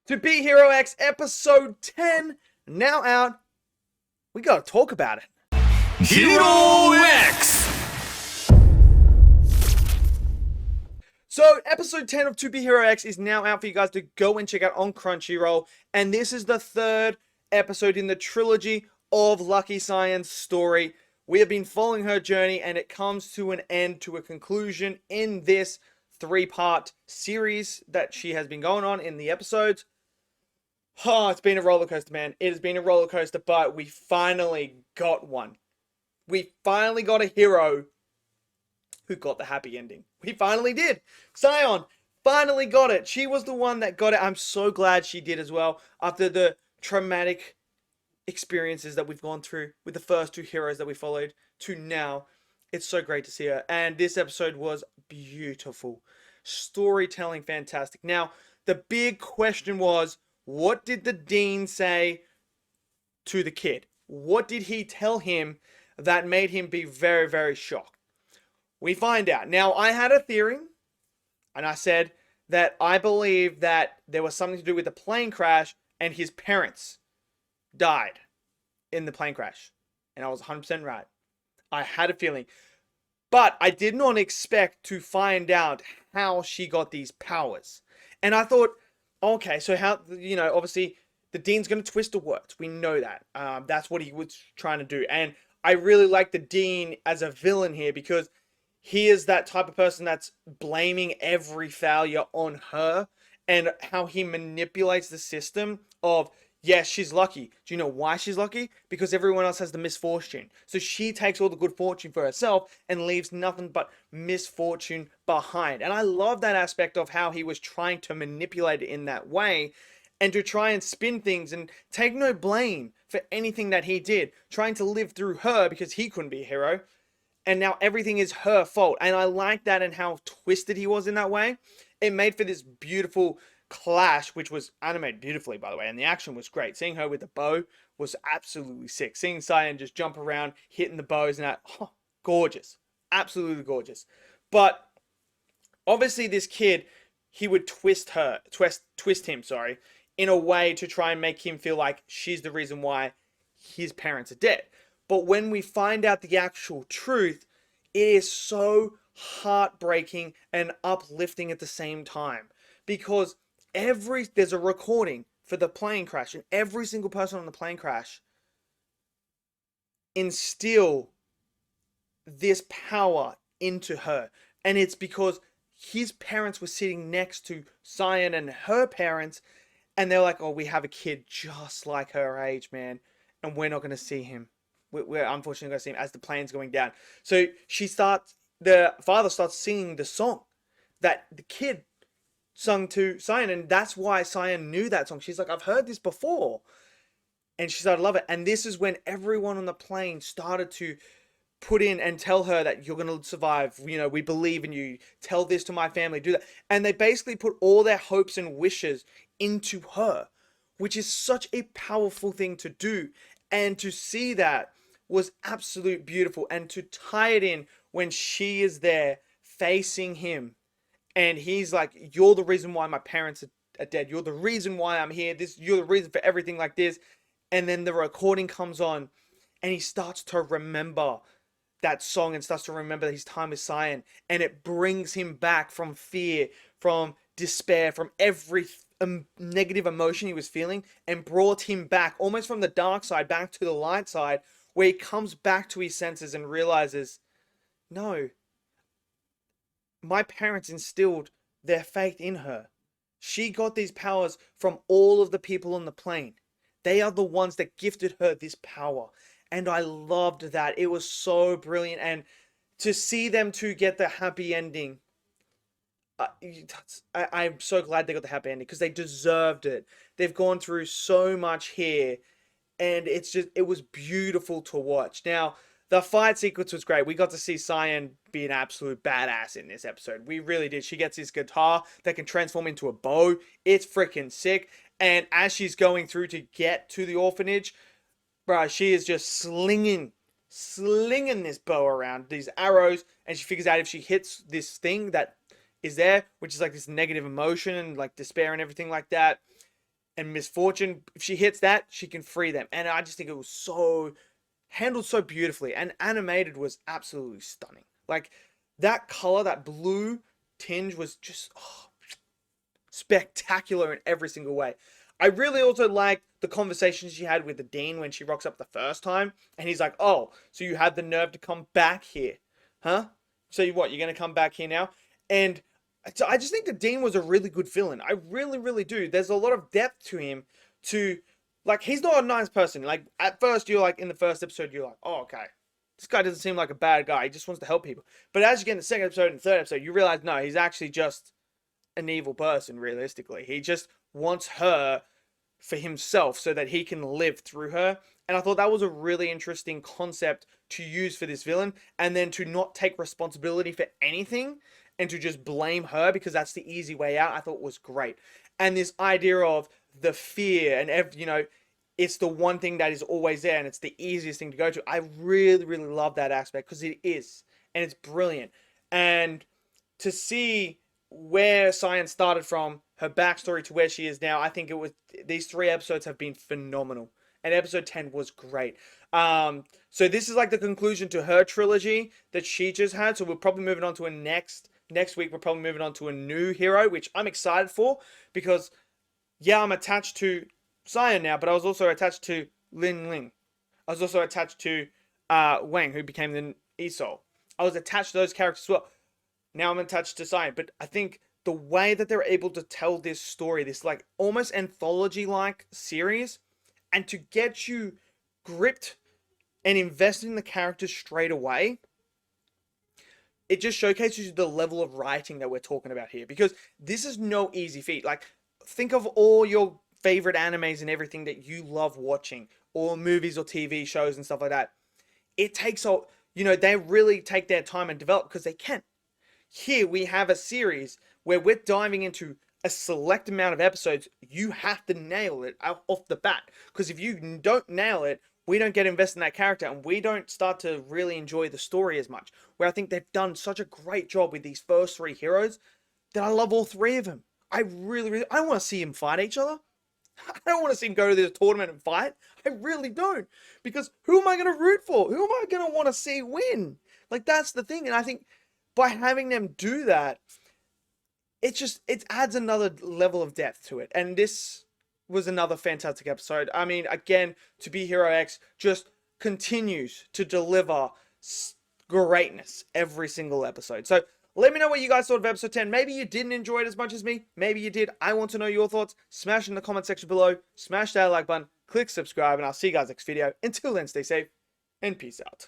To Be Hero X episode 10, now out. We gotta talk about it. Hero X! So, episode 10 of To Be Hero X is now out for you guys to go and check out on Crunchyroll. And this is the third episode in the trilogy of Lucky CYAN's story. We have been following her journey, and it comes to an end, to a conclusion in this three-part series that she has been going on in the episodes. Oh, it's been a roller coaster, man. It has been a roller coaster, but we finally got one. We finally got a hero who got the happy ending. We finally did. CYAN finally got it. She was the one that got it. I'm so glad she did as well. After the traumatic experiences that we've gone through with the first two heroes that we followed to now, it's so great to see her. And this episode was beautiful. Storytelling fantastic. Now, the big question was, what did the dean say to the kid? What did he tell him that made him be very, very shocked? We find out. Now, I had a theory, and I said that I believe that there was something to do with the plane crash and his parents died in the plane crash. And I was 100% right. I had a feeling. But I did not expect to find out how she got these powers. And I thought, okay, so how, obviously the dean's going to twist the words. We know that. That's what he was trying to do. And I really like the dean as a villain here because he is that type of person that's blaming every failure on her, and how he manipulates the system of, yes, she's lucky. Do you know why she's lucky? Because everyone else has the misfortune. So she takes all the good fortune for herself and leaves nothing but misfortune behind. And I love that aspect of how he was trying to manipulate it in that way, and to try and spin things and take no blame for anything that he did, trying to live through her because he couldn't be a hero. And now everything is her fault. And I like that, and how twisted he was in that way. It made for this beautiful clash, which was animated beautifully, by the way. And the action was great. Seeing her with the bow was absolutely sick. Seeing CYAN just jump around, hitting the bows and that, gorgeous. Absolutely gorgeous. But obviously this kid, he would twist him, in a way to try and make him feel like she's the reason why his parents are dead. But when we find out the actual truth, it is so heartbreaking and uplifting at the same time. Because there's a recording for the plane crash, and every single person on the plane crash instill this power into her. And it's because his parents were sitting next to CYAN and her parents, and they're like, oh, we have a kid just like her age, man, and we're not going to see him. We're unfortunately going to see him as the plane's going down. So the father starts singing the song that the kid sung to CYAN, and that's why CYAN knew that song. She's like, I've heard this before. And she started to love it. And this is when everyone on the plane started to put in and tell her that you're going to survive. We believe in you. Tell this to my family. Do that. And they basically put all their hopes and wishes into her, which is such a powerful thing to do. And to see that was absolute beautiful. And to tie it in when she is there facing him, and he's like, you're the reason why my parents are dead. You're the reason why I'm here. You're the reason for everything like this. And then the recording comes on, and he starts to remember that song and starts to remember his time with CYAN. And it brings him back from fear, from despair, from every negative emotion he was feeling, and brought him back almost from the dark side back to the light side, where he comes back to his senses and realizes, no, my parents instilled their faith in her. She got these powers from all of the people on the plane. They are the ones that gifted her this power. And I loved that. It was so brilliant. And to see them two get the happy ending, I'm so glad they got the happy ending, because they deserved it. They've gone through so much here, and it was beautiful to watch. Now, the fight sequence was great. We got to see CYAN be an absolute badass in this episode. We really did. She gets this guitar that can transform into a bow. It's freaking sick. And as she's going through to get to the orphanage, bro, she is just slinging this bow around, these arrows, and she figures out if she hits this thing that is there, which is like this negative emotion and like despair and everything like that, and misfortune, if she hits that, she can free them. And I just think it was so handled so beautifully, and animated was absolutely stunning. Like that color, that blue tinge was just spectacular in every single way. I really also liked the conversation she had with the dean when she rocks up the first time, and he's like, "Oh, so you had the nerve to come back here, huh? So you what? You're gonna come back here now?" And so I just think the dean was a really good villain. I really, really do. There's a lot of depth to him. To like, he's not a nice person. Like at first, you're like in the first episode, you're like, "Oh, okay, this guy doesn't seem like a bad guy. He just wants to help people." But as you get in the second episode and third episode, you realize no, he's actually just an evil person. Realistically, he just wants her for himself so that he can live through her. And I thought that was a really interesting concept to use for this villain, and then to not take responsibility for anything and to just blame her because that's the easy way out, I thought was great. And this idea of the fear and it's the one thing that is always there and it's the easiest thing to go to. I really, really love that aspect because it is, and it's brilliant. And to see where CYAN started from, her backstory to where she is now, I think these 3 episodes have been phenomenal. And episode 10 was great. So this is like the conclusion to her trilogy that she just had. So we're probably moving on to a next week. We're probably moving on to a new hero, which I'm excited for because yeah, I'm attached to CYAN now, but I was also attached to Lin Ling. I was also attached to Wang, who became the Isol. I was attached to those characters as well. Now I'm attached to CYAN, but I think the way that they're able to tell this story, this like almost anthology-like series, and to get you gripped and invested in the characters straight away, it just showcases the level of writing that we're talking about here. Because this is no easy feat. Like, think of all your favorite animes and everything that you love watching, or movies or TV shows and stuff like that. It takes they really take their time and develop because they can. Here we have a series where we're diving into a select amount of episodes. You have to nail it off the bat, because if you don't nail it, we don't get invested in that character and we don't start to really enjoy the story as much. Where I think they've done such a great job with these first 3 heroes that I love all 3 of them. I really, really, I want to see them fight each other. I don't want to see them go to this tournament and fight. I really don't. Because who am I going to root for? Who am I going to want to see win? Like, that's the thing. And I think by having them do that, it adds another level of depth to it. And this was another fantastic episode. I mean, again, To Be Hero X just continues to deliver greatness every single episode. So let me know what you guys thought of episode 10. Maybe you didn't enjoy it as much as me. Maybe you did. I want to know your thoughts. Smash in the comment section below. Smash that like button. Click subscribe. And I'll see you guys next video. Until then, stay safe and peace out.